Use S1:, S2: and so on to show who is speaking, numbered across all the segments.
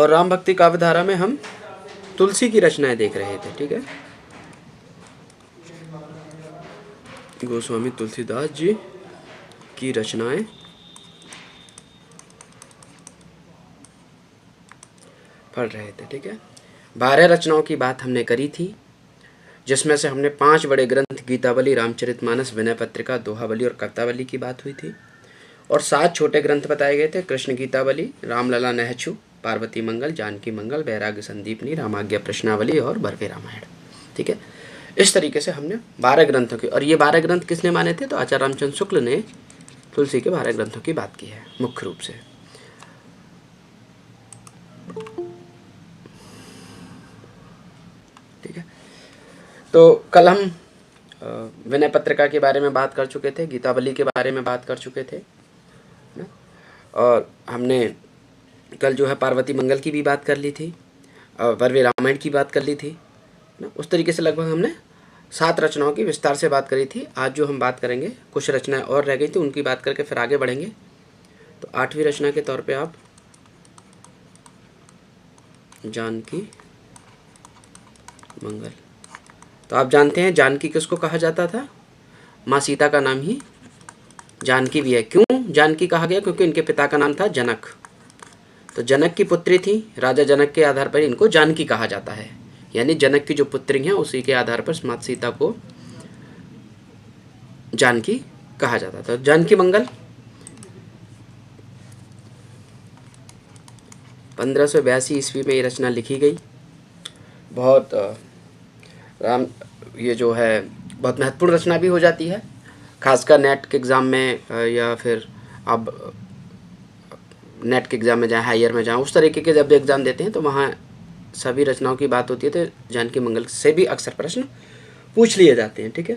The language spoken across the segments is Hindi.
S1: और राम भक्ति काव्यधारा में हम तुलसी की रचनाएं देख रहे थे। ठीक है, गोस्वामी तुलसीदास जी की रचनाएं पढ़ रहे थे। ठीक है, 12 रचनाओं की बात हमने करी थी, जिसमें से हमने 5 बड़े ग्रंथ गीतावली, रामचरितमानस, विनय पत्रिका, दोहावली और कर्तावली की बात हुई थी, और 7 छोटे ग्रंथ बताए गए थे, कृष्ण गीतावली, रामलला नहचु, पार्वती मंगल, जानकी मंगल, वैराग्य संदीपनी, रामाज्ञा प्रश्नावली और बर्वे रामायण। ठीक है, इस तरीके से हमने 12 ग्रंथों की, और ये 12 ग्रंथ किसने माने थे? तो आचार्य रामचंद्र शुक्ल ने तुलसी के 12 ग्रंथों की बात की है मुख्य रूप से। ठीक है, तो कल हम विनय पत्रिका के बारे में बात कर चुके थे, गीतावली के बारे में बात कर चुके थे, और हमने कल जो है पार्वती मंगल की भी बात कर ली थी, और बर्वे रामायण की बात कर ली थी ना। उस तरीके से लगभग हमने 7 रचनाओं की विस्तार से बात करी थी। आज जो हम बात करेंगे, कुछ रचनाएं और रह गई थी, उनकी बात करके फिर आगे बढ़ेंगे। तो 8वीं रचना के तौर पे आप जानकी मंगल। तो आप जानते हैं जानकी किसको कहा जाता था? माँ सीता का नाम ही जानकी भी है। क्यों जानकी कहा गया? क्योंकि इनके पिता का नाम था जनक, तो जनक की पुत्री थी, राजा जनक के आधार पर इनको जानकी कहा जाता है। यानी जनक की जो पुत्री हैं उसी के आधार पर माता सीता को जानकी कहा जाता था। जानकी मंगल 1582 ईस्वी में ये रचना लिखी गई। बहुत ये जो है बहुत महत्वपूर्ण रचना भी हो जाती है, खासकर नेट के एग्ज़ाम में, या फिर अब नेट के एग्ज़ाम में जाएँ, हायर में जाएँ, उस तरीके के जब भी एग्ज़ाम देते हैं तो वहाँ सभी रचनाओं की बात होती है, तो जानकी मंगल से भी अक्सर प्रश्न पूछ लिए जाते हैं। ठीक है,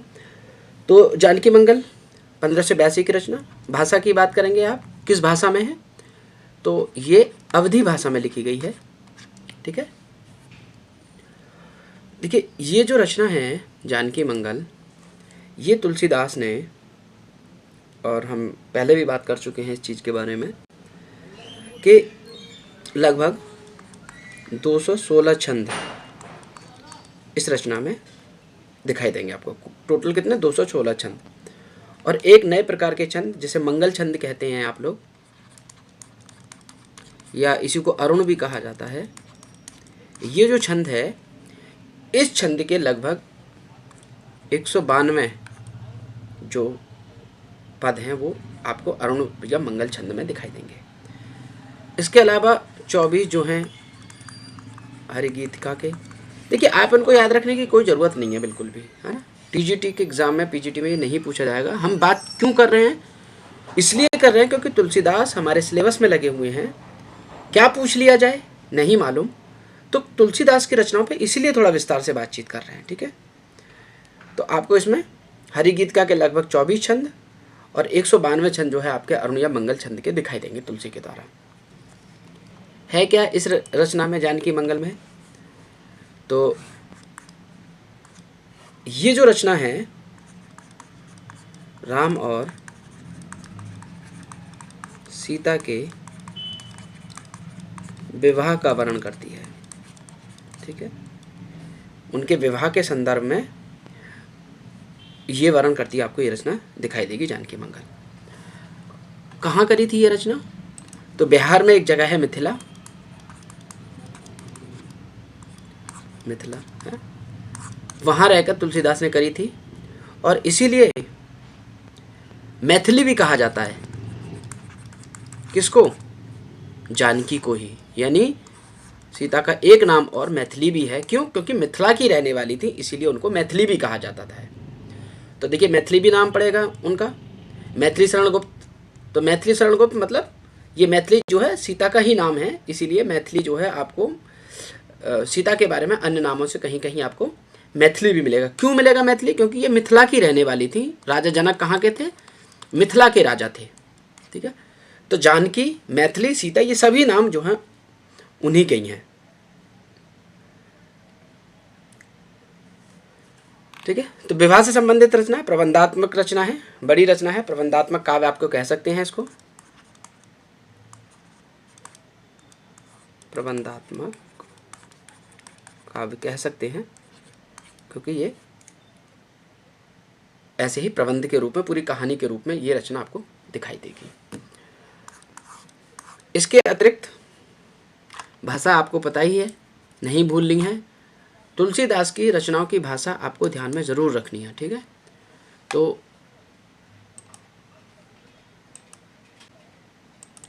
S1: तो जानकी मंगल 1582 की रचना। भाषा की बात करेंगे, आप किस भाषा में है? तो ये अवधी भाषा में लिखी गई है। ठीक है, देखिए ये जो रचना है जानकी मंगल, ये तुलसीदास ने, और हम पहले भी बात कर चुके हैं इस चीज़ के बारे में, कि लगभग 216 छंद इस रचना में दिखाई देंगे आपको। टोटल कितने? 216 छंद, और एक नए प्रकार के छंद जिसे मंगल छंद कहते हैं आप लोग, या इसी को अरुण भी कहा जाता है। ये जो छंद है, इस छंद के लगभग 192 जो पद हैं वो आपको अरुण या मंगल छंद में दिखाई देंगे। इसके अलावा 24 जो हैं हरिगीतिका के। देखिए आप इनको याद रखने की कोई ज़रूरत नहीं है बिल्कुल भी, है ना। टीजीटी के एग्ज़ाम में, पीजीटी में ये नहीं पूछा जाएगा। हम बात क्यों कर रहे हैं? इसलिए कर रहे हैं क्योंकि तुलसीदास हमारे सिलेबस में लगे हुए हैं। क्या पूछ लिया जाए नहीं मालूम, तो तुलसीदास की रचनाओं पे इसीलिए थोड़ा विस्तार से बातचीत कर रहे हैं। ठीक है, तो आपको इसमें हरिगीतिका के लगभग 24 छंद और 192 छंद जो है आपके अरुण या मंगल छंद के दिखाई देंगे तुलसी के द्वारा। है क्या इस रचना में, जानकी मंगल में? तो ये जो रचना है राम और सीता के विवाह का वर्णन करती है। ठीक है, उनके विवाह के संदर्भ में ये वर्णन करती है, आपको ये रचना दिखाई देगी जानकी मंगल। कहाँ करी थी ये रचना? तो बिहार में एक जगह है मिथिला, मिथिला है, वहाँ रहकर तुलसीदास ने करी थी, और इसीलिए मैथिली भी कहा जाता है। किसको? जानकी को ही। यानी सीता का एक नाम और मैथिली भी है। क्यों? क्योंकि मिथिला की रहने वाली थी, इसीलिए उनको मैथिली भी कहा जाता था। तो देखिए मैथिली भी नाम पड़ेगा उनका, मैथिली शरण गुप्त। तो मैथिली शरण गुप्त मतलब ये मैथिली जो है सीता का ही नाम है, इसीलिए मैथिली जो है आपको सीता के बारे में अन्य नामों से कहीं कहीं आपको मैथिली भी मिलेगा। क्यों मिलेगा मैथिली? क्योंकि ये मिथिला की रहने वाली थी। राजा जनक कहाँ के थे? मिथिला के राजा थे। ठीक है, तो जानकी, मैथिली, सीता, ये सभी नाम जो हैं उन्हीं के ही हैं। ठीक है, तो विवाह से संबंधित रचना है, प्रबंधात्मक रचना है, बड़ी रचना है, प्रबंधात्मक काव्य आपको कह सकते हैं इसको। प्रबंधात्मक काव्य कह सकते हैं, क्योंकि ये ऐसे ही प्रबंध के रूप में, पूरी कहानी के रूप में ये रचना आपको दिखाई देगी। इसके अतिरिक्त भाषा आपको पता ही है, नहीं भूलनी है। तुलसीदास की रचनाओं की भाषा आपको ध्यान में ज़रूर रखनी है, ठीक है। तो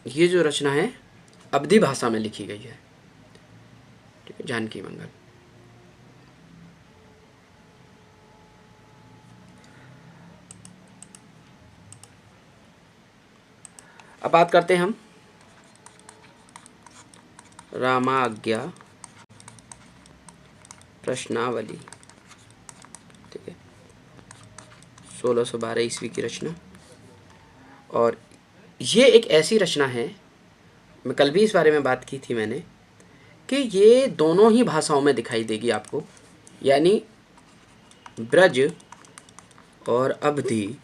S1: ये जो रचना है अवधी भाषा में लिखी गई है, ठीक है, जानकी मंगल। अब बात करते हैं हम रामाज्ञा प्रश्नावली, ठीक है, 1612 ईस्वी की रचना। और ये एक ऐसी रचना है, मैं कल भी इस बारे में बात की थी मैंने, कि ये दोनों ही भाषाओं में दिखाई देगी आपको, यानी ब्रज और अवधी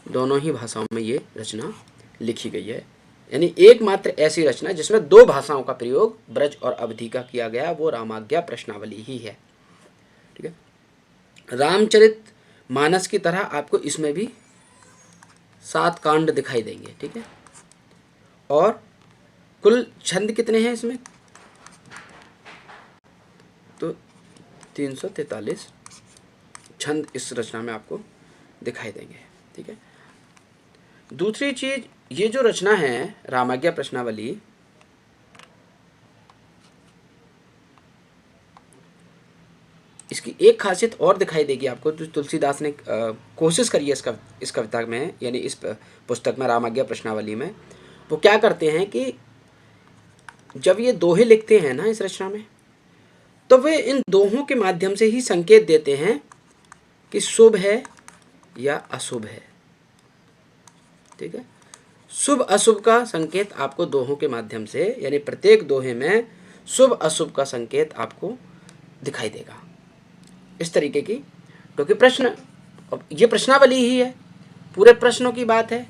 S1: दोनों ही भाषाओं में ये रचना लिखी गई है। यानी एकमात्र ऐसी रचना जिसमें दो भाषाओं का प्रयोग ब्रज और अवधी का किया गया, वो रामाज्ञा प्रश्नावली ही है, ठीक है। रामचरित मानस की तरह आपको इसमें भी 7 कांड दिखाई देंगे, ठीक है। और कुल छंद कितने हैं इसमें? तो 343 छंद इस रचना में आपको दिखाई देंगे, ठीक है। दूसरी चीज, ये जो रचना है रामाज्ञा प्रश्नावली, इसकी एक खासियत और दिखाई देगी आपको, जो तुलसीदास ने कोशिश करी है इस कविता में, यानी इस पुस्तक में रामाज्ञा प्रश्नावली में। वो क्या करते हैं कि जब ये दोहे लिखते हैं ना इस रचना में, तो वे इन दोहों के माध्यम से ही संकेत देते हैं कि शुभ है या अशुभ है, ठीक है। शुभ अशुभ का संकेत आपको दोहों के माध्यम से, यानी प्रत्येक दोहे में शुभ अशुभ का संकेत आपको दिखाई देगा, इस तरीके की। क्योंकि प्रश्न, ये प्रश्नावली ही है, पूरे प्रश्नों की बात है,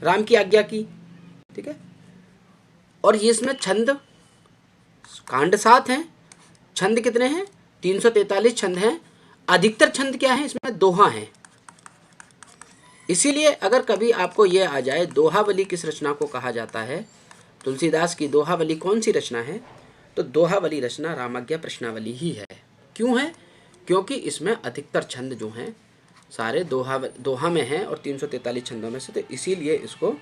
S1: राम की आज्ञा की, ठीक है। और ये इसमें छंद, कांड 7 हैं, छंद कितने हैं? 343 छंद हैं। अधिकतर छंद क्या है इसमें? दोहा हैं। इसीलिए अगर कभी आपको ये आ जाए दोहावली किस रचना को कहा जाता है, तुलसीदास की दोहावली कौन सी रचना है, तो दोहावली रचना रामाज्ञा प्रश्नावली ही है। क्यों है? क्योंकि इसमें अधिकतर छंद जो हैं सारे दोहा में हैं, और 343 छंदों में से, तो इसीलिए इसको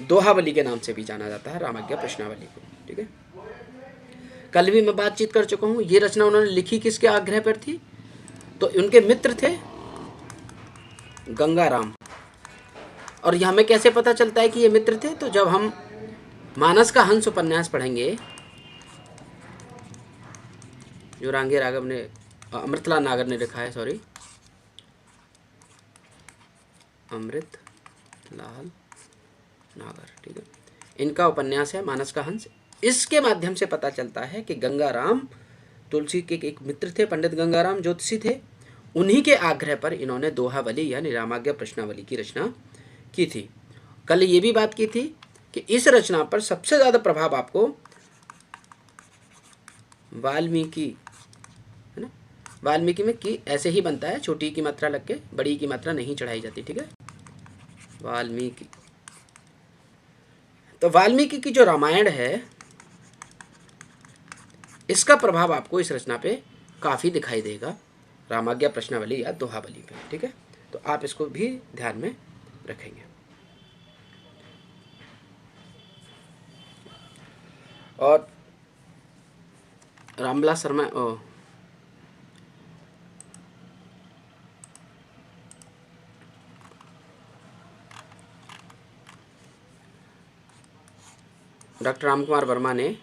S1: दोहावली के नाम से भी जाना जाता है, रामाज्ञा प्रश्नावली को, ठीक है। कल भी मैं बातचीत कर चुका हूँ, ये रचना उन्होंने लिखी किसके आग्रह पर थी? तो उनके मित्र थे गंगाराम। और यह हमें कैसे पता चलता है कि ये मित्र थे? तो जब हम मानस का हंस उपन्यास पढ़ेंगे, जो रांगे राघव ने, अमृतलाल नागर ने लिखा है, सॉरी, अमृतलाल नागर, ठीक है, इनका उपन्यास है मानस का हंस। इसके माध्यम से पता चलता है कि गंगाराम तुलसी के एक मित्र थे, पंडित गंगाराम ज्योतिषी थे, उन्हीं के आग्रह पर इन्होंने दोहावली यानी रामाज्ञा प्रश्नावली की रचना की थी। कल ये भी बात की थी कि इस रचना पर सबसे ज़्यादा प्रभाव आपको वाल्मीकि, है ना, वाल्मीकि में की ऐसे ही बनता है, छोटी की मात्रा लग के बड़ी की मात्रा नहीं चढ़ाई जाती, ठीक है, वाल्मीकि। तो वाल्मीकि की जो रामायण है, इसका प्रभाव आपको इस रचना पे काफ़ी दिखाई देगा, रामाज्ञा प्रश्नावली या दोहावली पे, ठीक है। तो आप इसको भी ध्यान में रखेंगे। और रामविलास शर्मा, डॉक्टर रामकुमार वर्मा ने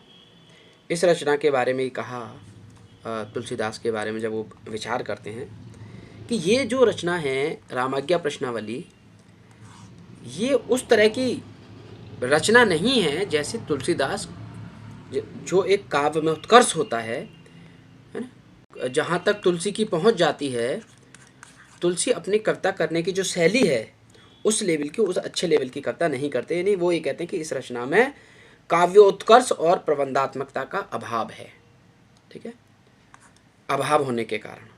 S1: इस रचना के बारे में कहा, तुलसीदास के बारे में जब वो विचार करते हैं, कि ये जो रचना है रामाज्ञा प्रश्नावली, ये उस तरह की रचना नहीं है जैसे तुलसीदास, जो एक काव्य में उत्कर्ष होता है ना, जहाँ तक तुलसी की पहुँच जाती है, तुलसी अपनी कविता करने की जो शैली है, उस लेवल की, उस अच्छे लेवल की कविता नहीं करते। यानी वो ये कहते हैं कि इस रचना में काव्योत्कर्ष और प्रबंधात्मकता का अभाव है। ठीक है, अभाव होने के कारण।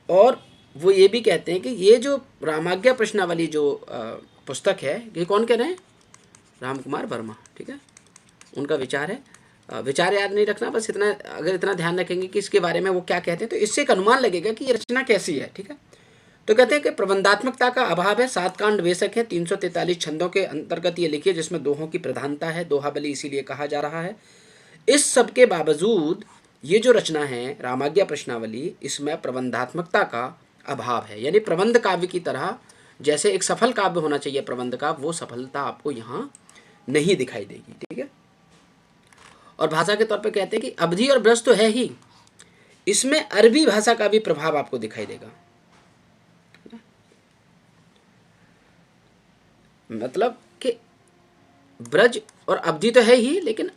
S1: और वो ये भी कहते हैं कि ये जो रामाज्ञा प्रश्नावली जो पुस्तक है, ये कौन कह रहे हैं? राम कुमार वर्मा। ठीक है, उनका विचार है। विचार याद नहीं रखना, बस इतना, अगर इतना ध्यान रखेंगे कि इसके बारे में वो क्या कहते हैं तो इससे एक अनुमान लगेगा कि ये रचना कैसी है। ठीक है, तो कहते हैं कि प्रबंधात्मकता का अभाव है। 7 कांड वेशक है, 343 छंदों के अंतर्गत ये लिखी है, जिसमें दोहों की प्रधानता है, दोहाबली इसीलिए कहा जा रहा है। इस सब के बावजूद ये जो रचना है रामाज्ञा प्रश्नावली, इसमें प्रबंधात्मकता का अभाव है। यानी प्रबंध काव्य की तरह जैसे एक सफल काव्य होना चाहिए प्रबंध का, वो सफलता आपको यहाँ नहीं दिखाई देगी। ठीक है, और भाषा के तौर पे कहते हैं कि अवधि और ब्रज तो है ही, इसमें अरबी भाषा का भी प्रभाव आपको दिखाई देगा। मतलब कि ब्रज और अवधि तो है ही, लेकिन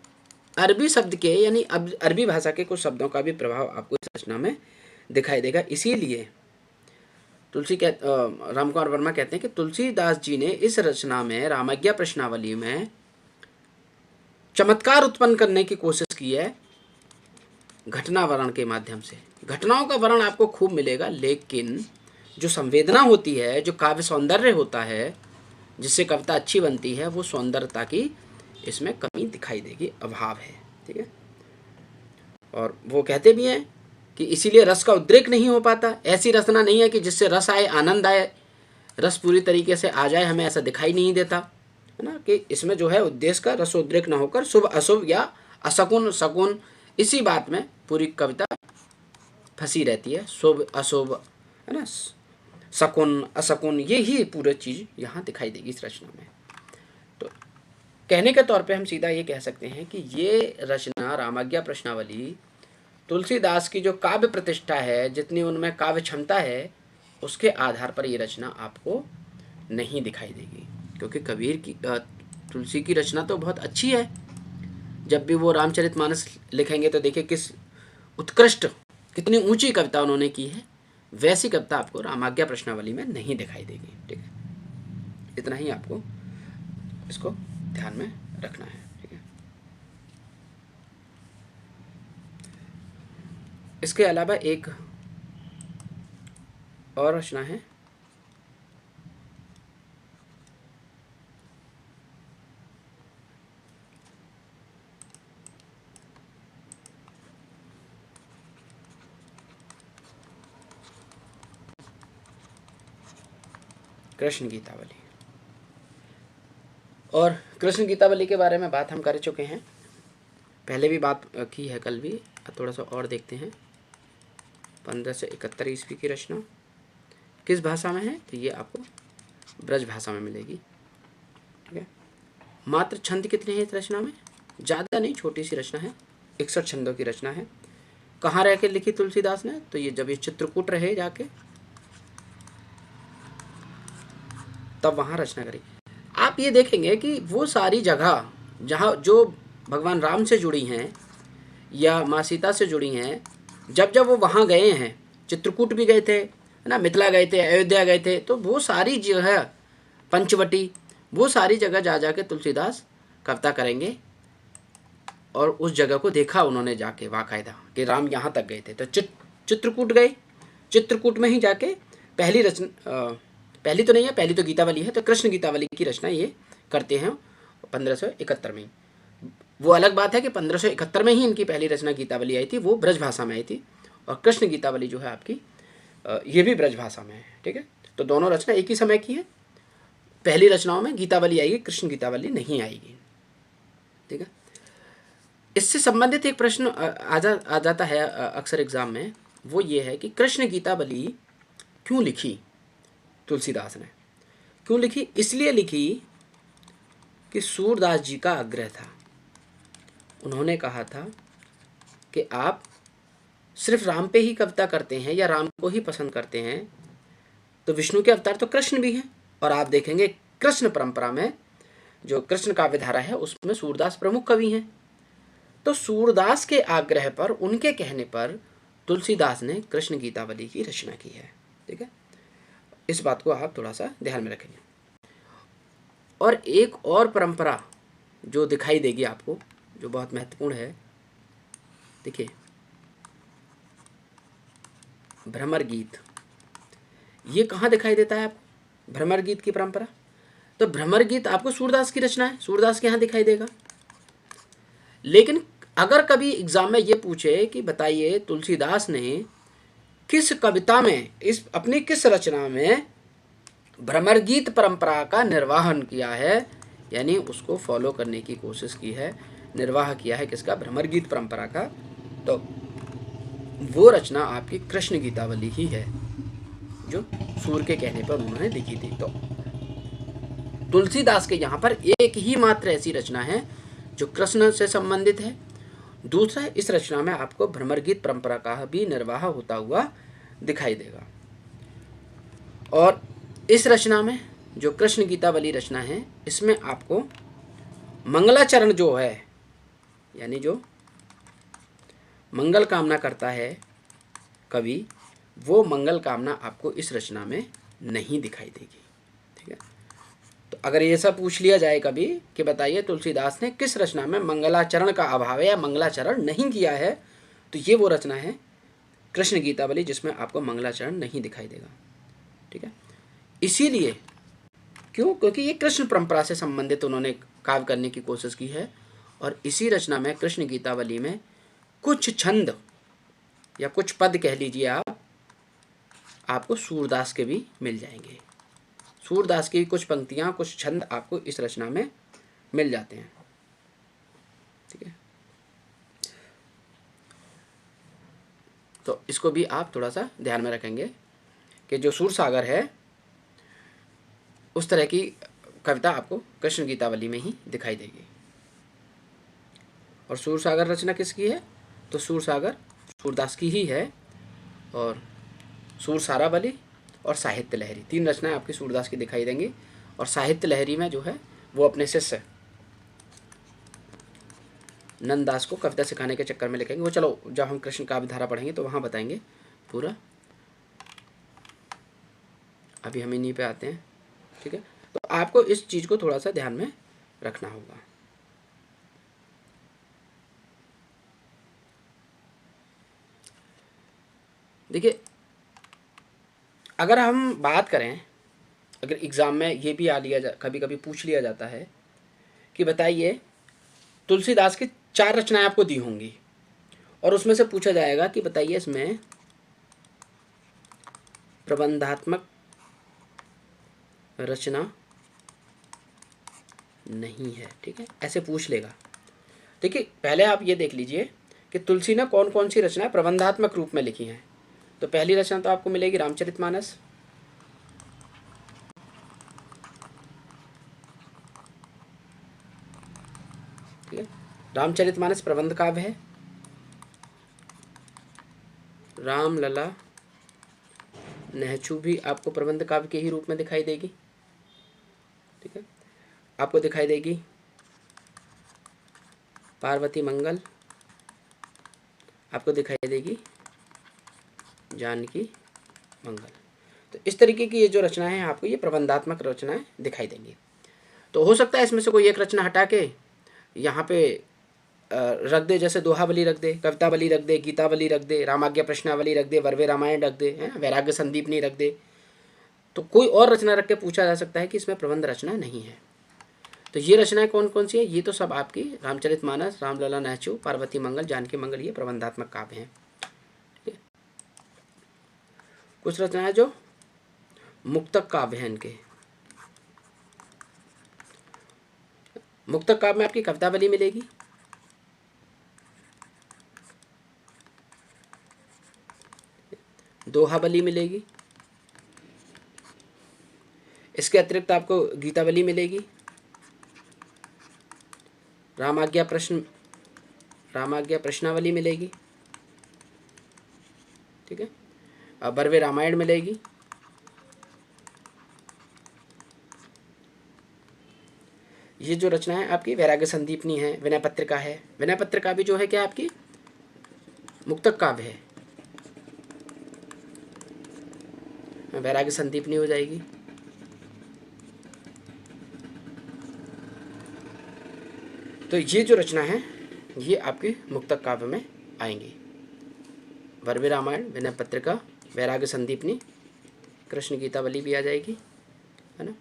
S1: अरबी शब्द के यानी अरबी भाषा के कुछ शब्दों का भी प्रभाव आपको इस रचना में दिखाई देगा। इसीलिए रामकुमार वर्मा कहते हैं कि तुलसीदास जी ने इस रचना में रामाज्ञा प्रश्नावली में चमत्कार उत्पन्न करने की कोशिश की है घटना वर्णन के माध्यम से। घटनाओं का वर्णन आपको खूब मिलेगा, लेकिन जो संवेदना होती है, जो काव्य सौंदर्य होता है, जिससे कविता अच्छी बनती है, वो सौंदर्यता की इसमें कमी दिखाई देगी, अभाव है। ठीक है, और वो कहते भी हैं कि इसीलिए रस का उद्रेक नहीं हो पाता। ऐसी रचना नहीं है कि जिससे रस आए, आनंद आए, रस पूरी तरीके से आ जाए, हमें ऐसा दिखाई नहीं देता है ना, कि इसमें जो है उद्देश्य का रसोद्रेक न होकर शुभ अशुभ या असकुन सकुन, इसी बात में पूरी कविता फंसी रहती है। शुभ अशुभ है ना, सकुन असकुन, ये ही पूरी चीज़ यहाँ दिखाई देगी इस रचना में। तो कहने के तौर पे हम सीधा ये कह सकते हैं कि ये रचना रामाज्ञा प्रश्नावली तुलसीदास की जो काव्य प्रतिष्ठा है, जितनी उनमें काव्य क्षमता है, उसके आधार पर ये रचना आपको नहीं दिखाई देगी। क्योंकि कबीर की तुलसी की रचना तो बहुत अच्छी है। जब भी वो रामचरितमानस लिखेंगे तो देखिए किस उत्कृष्ट, कितनी ऊंची कविता उन्होंने की है, वैसी कविता आपको रामाज्ञा प्रश्नावली में नहीं दिखाई देगी। ठीक है, इतना ही आपको इसको ध्यान में रखना है। ठीक है, इसके अलावा एक और रचना है, कृष्ण गीतावली। और कृष्ण गीतावली के बारे में बात हम कर चुके हैं, पहले भी बात की है, कल भी। थोड़ा सा और देखते हैं। 1571 ईस्वी की रचना किस भाषा में है? तो ये आपको ब्रज भाषा में मिलेगी। ठीक है, मात्र छंद कितने हैं इस रचना में? ज़्यादा नहीं, छोटी सी रचना है, 61 छंदों की रचना है। कहाँ रह के लिखी तुलसीदास ने? तो ये जब ये चित्रकूट रहे जाके, तब वहाँ रचना करी। आप ये देखेंगे कि वो सारी जगह जहाँ जो भगवान राम से जुड़ी हैं या माँ सीता से जुड़ी हैं, जब जब वो वहाँ गए हैं, चित्रकूट भी गए थे है ना, मिथिला गए थे, अयोध्या गए थे, तो वो सारी जो है पंचवटी, वो सारी जगह जा जाके तुलसीदास कविता करेंगे। और उस जगह को देखा उन्होंने जाके बाकायदा कि राम यहाँ तक गए थे, तो चित्रकूट गए, चित्रकूट में ही जाके पहली रचना, पहली तो नहीं है, पहली तो गीतावली है, तो कृष्ण गीतावली की रचना ये करते हैं 1571 में। वो अलग बात है कि 1571 में ही इनकी पहली रचना गीतावली आई थी, वो ब्रज भाषा में आई थी, और कृष्ण गीतावली जो है आपकी ये भी ब्रज भाषा में है। ठीक है, तो दोनों रचना एक ही समय की है। पहली रचनाओं में गीतावली आएगी, कृष्ण गीतावली नहीं आएगी। ठीक है, इससे संबंधित एक प्रश्न आ जाता है अक्सर एग्जाम में, वो ये है कि कृष्ण गीतावली क्यों लिखी तुलसीदास ने? क्यों लिखी? इसलिए लिखी कि सूरदास जी का आग्रह था। उन्होंने कहा था कि आप सिर्फ राम पे ही कविता करते हैं या राम को ही पसंद करते हैं, तो विष्णु के अवतार तो कृष्ण भी हैं। और आप देखेंगे कृष्ण परंपरा में जो कृष्ण काव्य धारा है उसमें सूरदास प्रमुख कवि हैं। तो सूरदास के आग्रह पर, उनके कहने पर तुलसीदास ने कृष्ण गीतावली की रचना की है। ठीक है, इस बात को आप थोड़ा सा ध्यान में रखेंगे। और एक और परंपरा जो दिखाई देगी आपको, जो बहुत महत्वपूर्ण है। देखिए, भ्रमर गीत, ये कहाँ दिखाई देता है आपको, भ्रमर गीत की परंपरा? तो भ्रमर गीत आपको सूरदास की रचना है, सूरदास के यहाँ दिखाई देगा। लेकिन अगर कभी एग्जाम में ये पूछे कि बताइए तुलसीदास ने किस कविता में, इस अपनी किस रचना में भ्रमर गीत परंपरा का निर्वाहन किया है, यानी उसको फॉलो करने की कोशिश की है, निर्वाह किया है किसका, भ्रमर गीत परंपरा का, तो वो रचना आपकी कृष्ण गीतावली ही है, जो सूर के कहने पर उन्होंने लिखी थी। तो तुलसीदास के यहाँ पर एक ही मात्र ऐसी रचना है जो कृष्ण से संबंधित है। दूसरा, इस रचना में आपको भ्रमर गीत परंपरा का भी निर्वाह होता हुआ दिखाई देगा। और इस रचना में, जो कृष्ण गीतावली रचना है, इसमें आपको मंगलाचरण जो है, यानी जो मंगल कामना करता है कवि, वो मंगल कामना आपको इस रचना में नहीं दिखाई देगी। ठीक है, तो अगर ये सब पूछ लिया जाए कभी कि बताइए तुलसीदास ने किस रचना में मंगलाचरण का अभाव है या मंगलाचरण नहीं किया है, तो ये वो रचना है कृष्ण गीतावली, जिसमें आपको मंगलाचरण नहीं दिखाई देगा। ठीक है, इसीलिए क्यों, क्योंकि ये कृष्ण परंपरा से संबंधित उन्होंने काव्य करने की कोशिश की है। और इसी रचना में, कृष्ण गीतावली में, कुछ छंद या कुछ पद कह लीजिए आप, आपको सूरदास के भी मिल जाएंगे। सूरदास की कुछ पंक्तियां, कुछ छंद आपको इस रचना में मिल जाते हैं। ठीक है, तो इसको भी आप थोड़ा सा ध्यान में रखेंगे कि जो सूरसागर है, उस तरह की कविता आपको कृष्ण गीतावली में ही दिखाई देगी। और सूरसागर रचना किसकी है, तो सूरसागर सूरदास की ही है। और सूरसारावली और साहित्य लहरी, तीन रचनाएं आपकी सूरदास की दिखाई देंगी। और साहित्य लहरी में जो है वो अपने शिष्य नंददास को कविता सिखाने के चक्कर में लिखेंगे। वो चलो जब हम कृष्ण काव्य धारा पढ़ेंगे तो वहाँ बताएंगे पूरा, अभी हम इन्हीं पे आते हैं। ठीक है, तो आपको इस चीज़ को थोड़ा सा ध्यान में रखना होगा। देखिए, अगर हम बात करें, अगर एग्ज़ाम में ये भी कभी कभी पूछ लिया जाता है कि बताइए तुलसीदास की 4 रचनाएं आपको दी होंगी, और उसमें से पूछा जाएगा कि बताइए इसमें प्रबंधात्मक रचना नहीं है। ठीक है, ऐसे पूछ लेगा। देखिए, पहले आप ये देख लीजिए कि तुलसी ने कौन कौन सी रचनाएं प्रबंधात्मक रूप में लिखी हैं। तो पहली रचना तो आपको मिलेगी रामचरितमानस। ठीक है, रामचरितमानस प्रबंध काव्य है। रामलला नहचू भी आपको प्रबंध काव्य के ही रूप में दिखाई देगी। ठीक है, आपको दिखाई देगी पार्वती मंगल, आपको दिखाई देगी जानकी मंगल। तो इस तरीके की ये जो रचनाएं हैं, आपको ये प्रबंधात्मक रचनाएं दिखाई देंगी। तो हो सकता है इसमें से कोई एक रचना हटा के यहाँ पे रख दे, जैसे दोहावली रख दे, कवितावली रख दे, गीतावली रख दे, रामाज्ञा प्रश्नावली रख दे, वर्वे रामायण रख दे, है वैराग्य संदीपनी रख दे। तो कोई और रचना रख के पूछा जा सकता है कि इसमें प्रबंध रचना नहीं है। तो ये रचनाएं कौन कौन सी है, ये तो सब आपकी रामचरितमानस, रामलला नहचू, पार्वती मंगल, जानकी मंगल, ये प्रबंधात्मक काव्य हैं। कुछ रचनाएं जो मुक्तक काव्य हैं, इनके मुक्तक काव्य में आपकी कवितावली मिलेगी, दोहावली मिलेगी, इसके अतिरिक्त आपको गीतावली मिलेगी, रामाज्ञा प्रश्नावली मिलेगी। ठीक है, बर्वे रामायण मिलेगी। ये जो रचना है आपकी वैराग्य संदीपनी है, विनय पत्रिका है। विनय पत्रिका भी जो है क्या आपकी मुक्तक काव्य है, वैराग्य संदीपनी हो जाएगी। तो ये जो रचना है ये आपके मुक्तक काव्य में आएंगी। भरवे रामायण, विनय पत्रिका, वैराग्य संदीपनी, कृष्ण गीतावली भी आ जाएगी, है ना,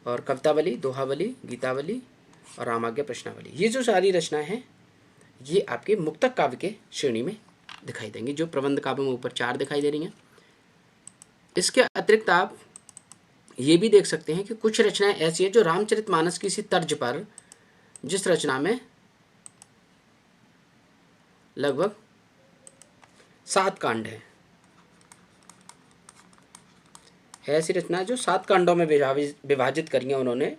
S1: और कवितावली, दोहावली, गीतावली और रामाज्ञा प्रश्नावली। ये जो सारी रचनाएं हैं ये आपके मुक्तक काव्य के श्रेणी में दिखाई देंगी, जो प्रबंध काव्य में ऊपर 4 दिखाई दे रही हैं। इसके अतिरिक्त आप ये भी देख सकते हैं कि कुछ रचनाएं ऐसी हैं जो रामचरितमानस की सी तर्ज पर, जिस रचना में लगभग 7 कांड है ऐसी रचना जो 7 कांडों में विभाजित करी है उन्होंने।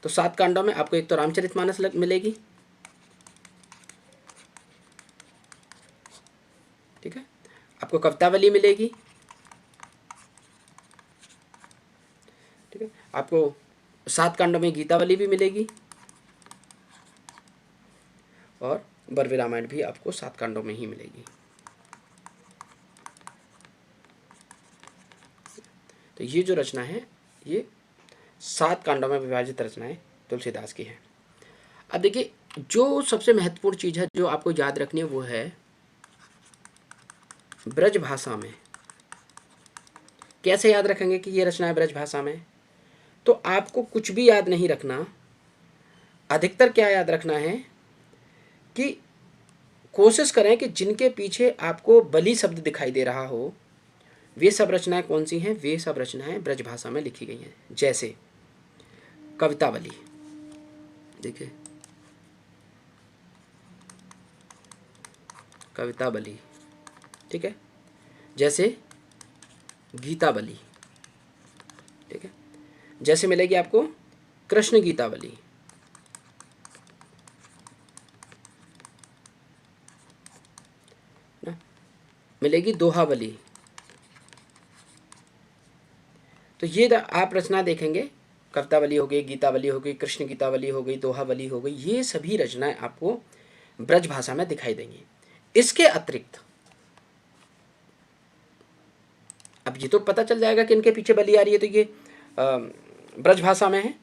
S1: तो 7 कांडों में आपको एक तो रामचरितमानस मिलेगी, ठीक है, आपको कवितावली मिलेगी, ठीक है, आपको 7 कांडों में गीतावली भी मिलेगी और भरवे रामायण भी आपको 7 कांडों में ही मिलेगी। तो ये जो रचना है ये 7 कांडों में विभाजित रचनाएं तुलसीदास की है। अब देखिए जो सबसे महत्वपूर्ण चीज़ है जो आपको याद रखनी है वो है ब्रज भाषा में। कैसे याद रखेंगे कि ये रचना है ब्रज भाषा में? तो आपको कुछ भी याद नहीं रखना, अधिकतर क्या याद रखना है कि कोशिश करें कि जिनके पीछे आपको बलि शब्द दिखाई दे रहा हो वे सब रचनाएं कौन सी हैं? वे सब रचनाएं ब्रज भाषा में लिखी गई हैं। जैसे कवितावली, देखिए कवितावली, ठीक है, जैसे गीतावली, ठीक है, जैसे मिलेगी आपको कृष्ण गीतावली, ना, मिलेगी दोहावली। तो ये आप रचना देखेंगे, कवितावली हो गई, गीतावली हो गई, कृष्ण गीतावली हो गई, दोहावली हो गई, ये सभी रचनाएं आपको ब्रज भाषा में दिखाई देंगी। इसके अतिरिक्त अब ये तो पता चल जाएगा कि इनके पीछे बलि आ रही है तो ये ब्रज भाषा में है।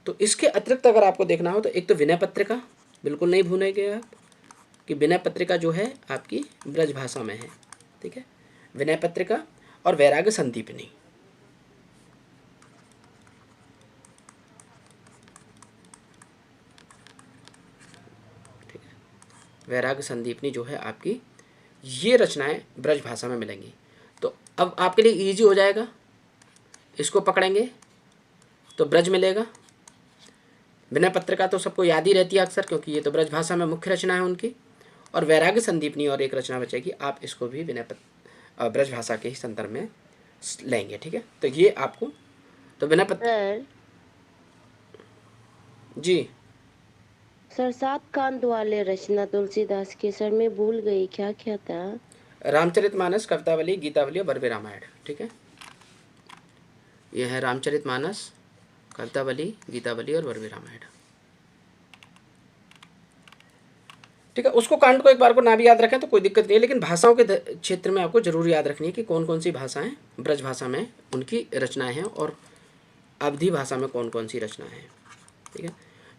S1: तो इसके अतिरिक्त अगर आपको देखना हो तो एक तो विनय पत्रिका, बिल्कुल नहीं भूलेंगे आप कि विनय पत्रिका जो है आपकी ब्रज भाषा में है, ठीक है, विनय पत्रिका और वैराग्य संदीपनी, ठीक है, वैराग्य संदीपनी जो है आपकी ये रचनाएं ब्रज भाषा में मिलेंगी। तो अब आपके लिए इजी हो जाएगा, इसको पकड़ेंगे तो ब्रज मिलेगा। विनय पत्रिका तो सबको याद ही रहती है अक्सर क्योंकि ये तो ब्रज भाषा में मुख्य रचना है उनकी। और वैराग्य संदीपनी और एक रचना बचेगी, आप इसको भी ब्रज भाषा के ही संदर्भ में लेंगे, ठीक है। तो ये आपको तो विनय पत्र जी
S2: सर 7 कांड वाले रचना तुलसीदास के सर में भूल गई, क्या क्या था?
S1: रामचरितमानस, कवितावली, गीतावली और भरवे रामायण, ठीक है। यह है रामचरितमानस, कवितावली, गीतावली और भरवे रामायण, ठीक है। उसको कांड को एक बार को ना भी याद रखें तो कोई दिक्कत नहीं है, लेकिन भाषाओं के क्षेत्र में आपको जरूर याद रखनी है कि कौन कौन सी भाषाएं ब्रज भाषा में उनकी रचनाएं हैं और अवधी भाषा में कौन कौन सी रचनाएं हैं, ठीक है।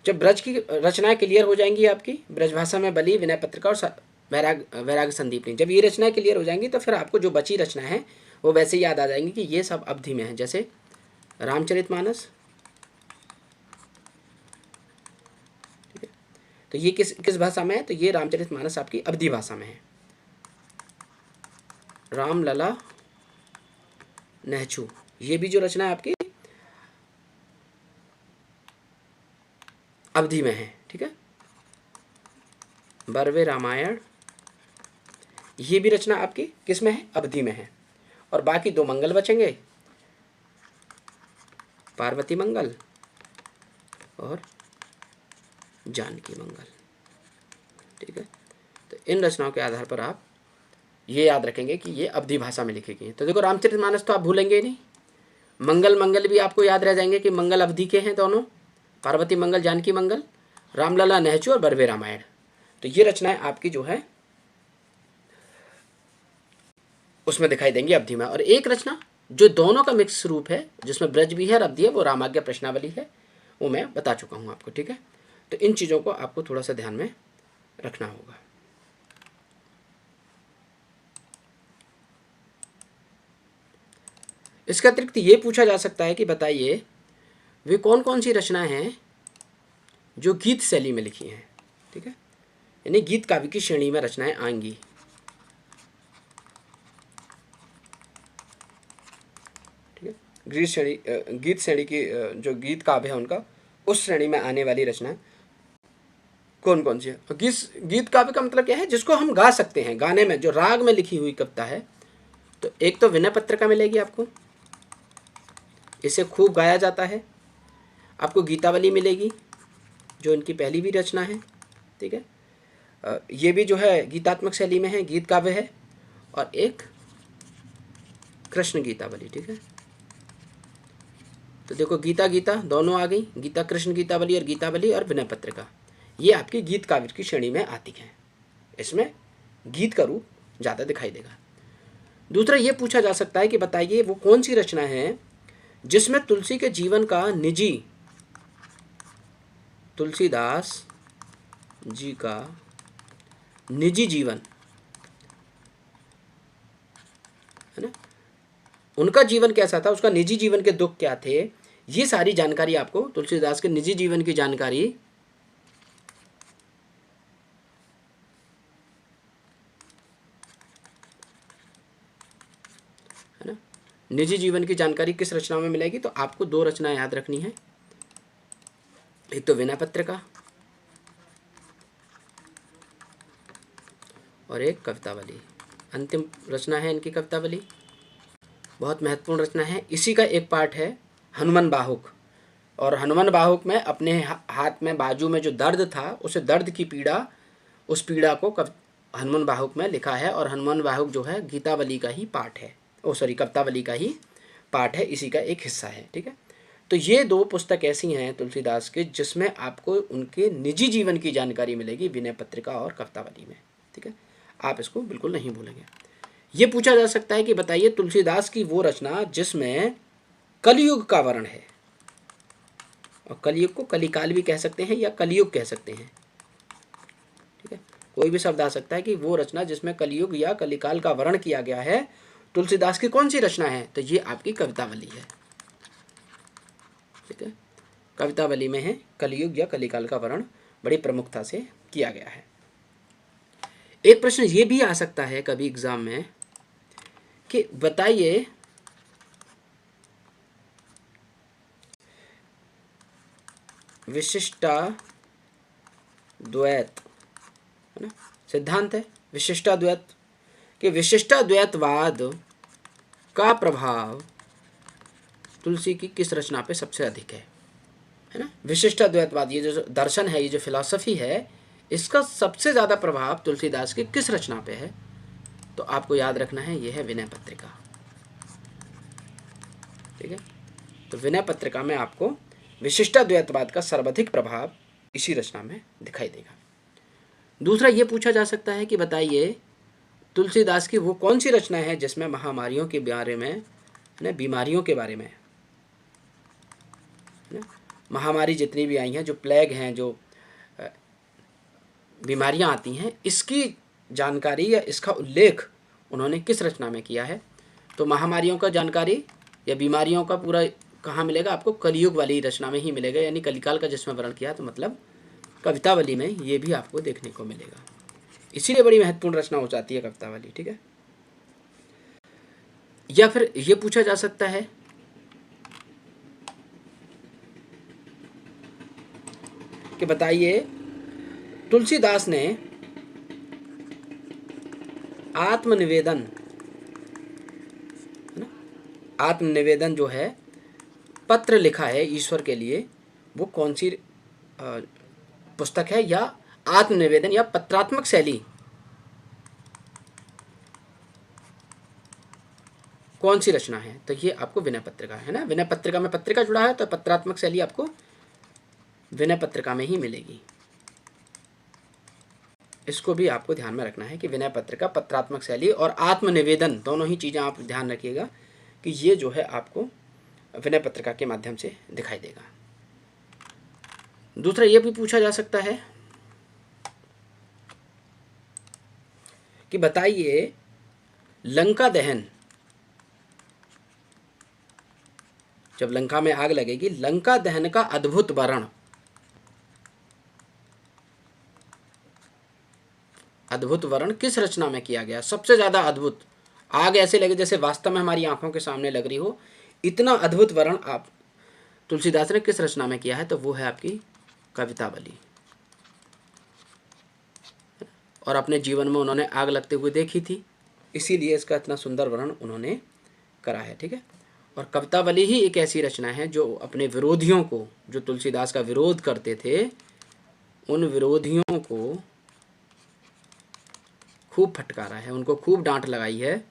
S1: जब ब्रज की रचनाएं क्लियर हो जाएंगी आपकी ब्रज भाषा में बलि, विनय पत्रिका और वैराग्य संदीपनी, जब ये रचनाएं क्लियर हो जाएंगी तो फिर आपको जो बची रचनाएं हैं वो वैसे ही याद आ जाएंगी कि ये सब अवधि में है। जैसे रामचरितमानस, ठीक है, तो ये किस भाषा में है? तो ये रामचरितमानस आपकी अवधी भाषा में है। रामलला नहचू, ये भी जो रचना है आपकी अवधि में है, ठीक है। भरवे रामायण, ये भी रचना आपकी किस में है? अवधि में है। और बाकी 2 मंगल बचेंगे, पार्वती मंगल और जानकी मंगल, ठीक है। तो इन रचनाओं के आधार पर आप ये याद रखेंगे कि ये अवधि भाषा में लिखी गई है। तो देखो रामचरितमानस तो आप भूलेंगे ही नहीं, मंगल भी आपको याद रह जाएंगे कि मंगल अवधि के हैं दोनों, पार्वती मंगल, जानकी मंगल, रामलला नहचू और भरवे रामायण। तो ये रचनाएं आपकी जो है उसमें दिखाई देंगी अवधि में। और एक रचना जो दोनों का मिक्स रूप है जिसमें ब्रज भी है और अवधि है वो रामाज्ञा प्रश्नावली है, वो मैं बता चुका हूँ आपको, ठीक है। तो इन चीज़ों को आपको थोड़ा सा ध्यान में रखना होगा। इसके अतिरिक्त ये पूछा जा सकता है कि बताइए वे कौन कौन सी रचनाएं हैं जो गीत शैली में लिखी हैं। ठीक है, यानी गीत काव्य की श्रेणी में रचनाएं आएंगी। ठीक है, गीत श्रेणी की जो गीत काव्य है उनका उस श्रेणी में आने वाली रचनाएं कौन कौन सी है। गीत काव्य का मतलब क्या है, जिसको हम गा सकते हैं, गाने में जो राग में लिखी हुई कविता है। तो एक तो विनय पत्रिका मिलेगी आपको, इसे खूब गाया जाता है। आपको गीतावली मिलेगी जो इनकी पहली भी रचना है। ठीक है, ये भी जो है गीतात्मक शैली में है, गीत काव्य है। और एक कृष्ण गीतावली। ठीक है, तो देखो गीता दोनों आ गई, गीता कृष्ण गीतावली और गीतावली और विनय पत्रिका, ये आपकी गीत काव्य की श्रेणी में आती हैं। इसमें गीत का रूप ज़्यादा दिखाई देगा। दूसरा ये पूछा जा सकता है कि बताइए वो कौन सी रचना है जिसमें तुलसी के जीवन का तुलसीदास जी का निजी जीवन है ना, उनका जीवन कैसा था, उसका निजी जीवन के दुख क्या थे, ये सारी जानकारी आपको तुलसीदास के निजी जीवन की जानकारी है ना, निजी जीवन की जानकारी किस रचना में मिलेगी। तो आपको दो रचनाएं याद रखनी है, एक तो विनय पत्रिका और एक कवितावली। अंतिम रचना है इनकी कवितावली, बहुत महत्वपूर्ण रचना है। इसी का एक पार्ट है हनुमान बाहुक, और हनुमान बाहुक में अपने हाथ में बाजू में जो दर्द था, उस दर्द की पीड़ा, उस पीड़ा को हनुमान बाहुक में लिखा है। और हनुमान बाहुक जो है गीतावली का ही पार्ट है, कवितावली का ही पार्ट है, इसी का एक हिस्सा है। ठीक है, तो ये दो पुस्तक ऐसी हैं तुलसीदास के जिसमें आपको उनके निजी जीवन की जानकारी मिलेगी, विनय पत्रिका और कवितावली में। ठीक है, आप इसको बिल्कुल नहीं भूलेंगे। ये पूछा जा सकता है कि बताइए तुलसीदास की वो रचना जिसमें कलयुग का वर्णन है, और कलयुग को कलिकाल भी कह सकते हैं या कलयुग कह सकते हैं। ठीक है, कोई भी शब्द आ सकता है कि वो रचना जिसमें कलयुग या कलिकाल का वर्णन किया गया है, तुलसीदास की कौन सी रचना है। तो ये आपकी कवितावली है। ठीक है, कवितावली में है कलयुग या कलिकाल का वर्णन बड़ी प्रमुखता से किया गया है। एक प्रश्न ये भी आ सकता है कभी एग्जाम में कि बताइए विशिष्टाद्वैत है ना, सिद्धांत है विशिष्टाद्वैत, कि विशिष्टाद्वैतवाद का प्रभाव तुलसी की किस रचना पे सबसे अधिक है ना। विशिष्टाद्वैतवाद, ये जो दर्शन है, ये जो फिलॉसफी है, इसका सबसे ज़्यादा प्रभाव तुलसीदास की किस रचना पे है। तो आपको याद रखना है, ये है विनय पत्रिका। ठीक है, तो विनय पत्रिका में आपको विशिष्टाद्वैतवाद का सर्वाधिक प्रभाव इसी रचना में दिखाई देगा। दूसरा ये पूछा जा सकता है कि बताइए तुलसीदास की वो कौन सी रचना है जिसमें महामारियों के बारे में है ना, बीमारियों के बारे में है ना, महामारी जितनी भी आई हैं, जो प्लेग हैं, जो बीमारियां आती हैं, इसकी जानकारी या इसका उल्लेख उन्होंने किस रचना में किया है। तो महामारियों का जानकारी या बीमारियों का पूरा कहाँ मिलेगा आपको, कलयुग वाली रचना में ही मिलेगा, यानी कलिकाल का जिसमें वर्णन किया, तो मतलब कवितावली में ये भी आपको देखने को मिलेगा। इसीलिए बड़ी महत्वपूर्ण रचना हो जाती है कवितावली। ठीक है, या फिर ये पूछा जा सकता है कि बताइए तुलसीदास ने आत्मनिवेदन है ना, आत्मनिवेदन जो है पत्र लिखा है ईश्वर के लिए, वो कौन सी पुस्तक है, या आत्मनिवेदन या पत्रात्मक शैली कौन सी रचना है। तो ये आपको विनय पत्रिका है ना, विनय पत्रिका में पत्रिका जुड़ा है, तो पत्रात्मक शैली आपको विनय पत्रिका में ही मिलेगी। इसको भी आपको ध्यान में रखना है कि विनय पत्रिका, पत्रात्मक शैली और आत्मनिवेदन, दोनों ही चीज़ें आप ध्यान रखिएगा कि ये जो है आपको विनय पत्रिका के माध्यम से दिखाई देगा। दूसरा ये भी पूछा जा सकता है कि बताइए लंका दहन, जब लंका में आग लगेगी, लंका दहन का अद्भुत वर्णन, अद्भुत वर्णन किस रचना में किया गया? सबसे ज्यादा अद्भुत, आग ऐसे लगे जैसे वास्तव में हमारी आंखों के सामने लग रही हो, इतना अद्भुत वर्णन आप तुलसीदास ने किस रचना में किया है? तो वो है आपकी कवितावली। और अपने जीवन में उन्होंने आग लगते हुए देखी थी, इसीलिए इसका इतना सुंदर वर्णन उन्होंने करा है। ठीक है, और कवितावली ही एक ऐसी रचना है जो अपने विरोधियों को, जो तुलसीदास का विरोध करते थे, उन विरोधियों को खूब फटकारा है, उनको खूब डांट लगाई है।